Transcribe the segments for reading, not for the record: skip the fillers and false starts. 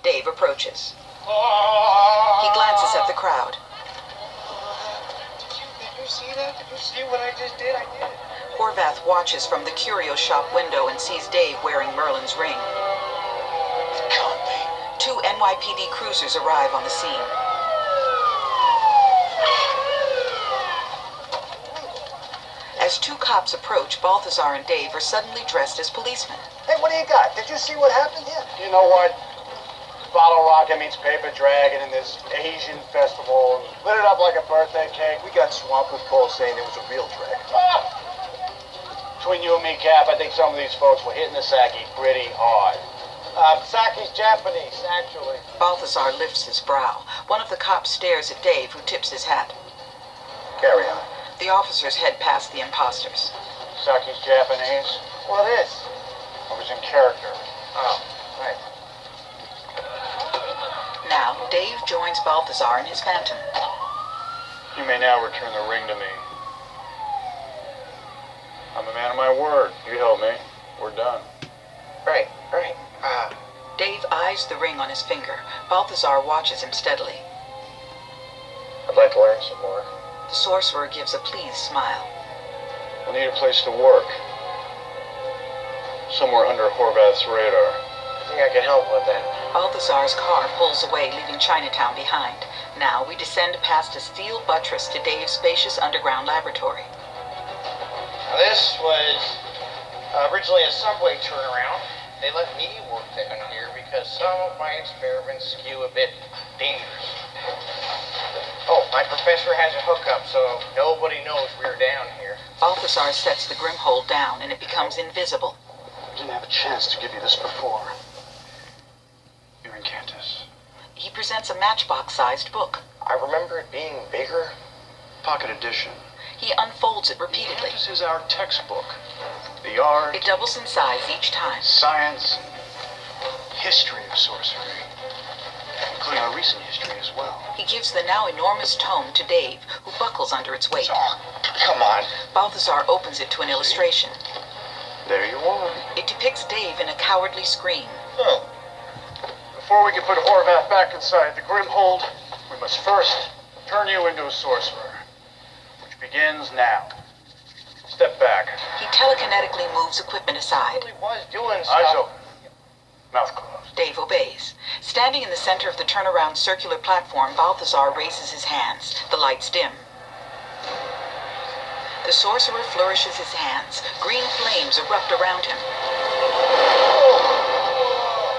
Dave approaches. He glances at the crowd. Did you see that? Did you see what I just did? I did it. Horvath watches from the curio shop window and sees Dave wearing Merlin's ring. It can't be. 2 NYPD cruisers arrive on the scene. As 2 cops approach, Balthazar and Dave are suddenly dressed as policemen. Hey, what do you got? Did you see what happened here? You know what? Bottle rocket meets paper dragon in this Asian festival. Lit it up like a birthday cake. We got swamped with calls saying it was a real dragon. Between you and me, Cap, I think some of these folks were hitting the sake pretty hard. Sake's Japanese, actually. Balthazar lifts his brow. One of the cops stares at Dave, who tips his hat. Carry on. The officers head past the imposters. Sake's Japanese. What is? I was in character. Oh, right. Now, Dave joins Balthazar in his phantom. You may now return the ring to me. I'm a man of my word. You help me. We're done. Right. Dave eyes the ring on his finger. Balthazar watches him steadily. I'd like to learn some more. The sorcerer gives a pleased smile. We'll need a place to work. Somewhere under Horvath's radar. I think I can help with that. Balthazar's car pulls away, leaving Chinatown behind. Now we descend past a steel buttress to Dave's spacious underground laboratory. Now this was originally a subway turnaround. They let me work down here because some of my experiments skew a bit dangerous. Oh, my professor has a hookup, so nobody knows we're down here. Balthazar sets the Grimhold down, and it becomes invisible. I didn't have a chance to give you this before. You're in Cantus. He presents a matchbox-sized book. I remember it being bigger. Pocket edition. He unfolds it repeatedly. This is our textbook. The art, It doubles in size each time. science, history of sorcery, including our recent history as well. He gives the now enormous tome to Dave, who buckles under its weight. Oh, come on. Balthazar opens it to an illustration. There you are. It depicts Dave in a cowardly scream. Oh. Before we can put Horvath back inside the Grimhold, we must first turn you into a sorcerer, which begins now. Step back. He telekinetically moves equipment I aside. really was doing Eyes stuff. open. Mouth closed. Dave obeys. Standing in the center of the turnaround circular platform, Balthazar raises his hands. The lights dim. The sorcerer flourishes his hands. Green flames erupt around him.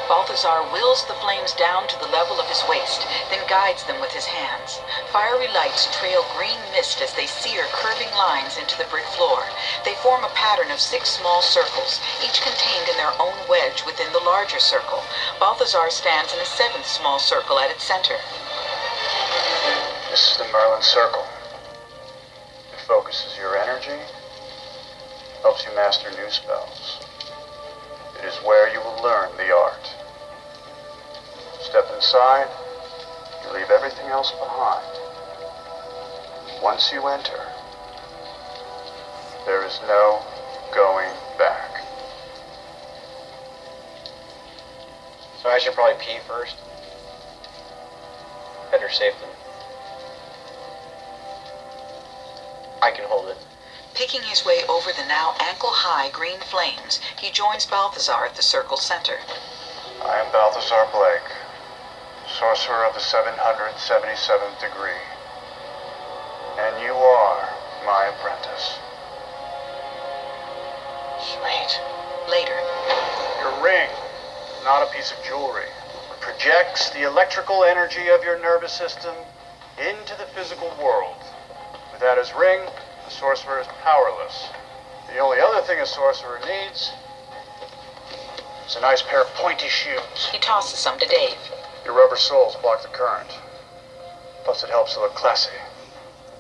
Balthazar wills the flames down to the level of his waist, then guides them with his hands. Fiery lights trail green mist as they sear curving lines into the brick floor. They form a pattern of 6 small circles, each contained in their own wedge within the larger circle. Balthazar stands in a 7th small circle at its center. This is the Merlin Circle. It focuses your energy, helps you master new spells. It is where you will learn the art. Step inside, you leave everything else behind. Once you enter, there is no going back. So I should probably pee first. Better safe than... I can hold it. Picking his way over the now ankle-high green flames, he joins Balthazar at the circle's center. I am Balthazar Blake, Sorcerer of the 777th degree. And you are my apprentice. Sweet. Later, Your ring, not a piece of jewelry, projects the electrical energy of your nervous system into the physical world. Without his ring, the sorcerer is powerless. The only other thing a sorcerer needs is a nice pair of pointy shoes. he tosses some to Dave. Your rubber soles block the current. Plus it helps to look classy.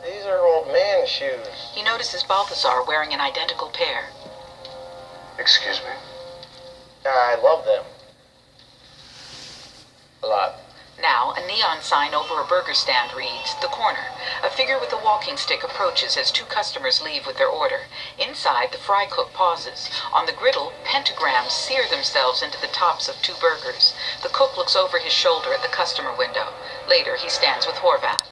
These are old man shoes. He notices Balthazar wearing an identical pair. Excuse me. I love them. A lot. Now, a neon sign over a burger stand reads, "The Corner." A figure with a walking stick approaches as two customers leave with their order. Inside, the fry cook pauses. On the griddle, pentagrams sear themselves into the tops of two burgers. The cook looks over his shoulder at the customer window. Later, he stands with Horvath.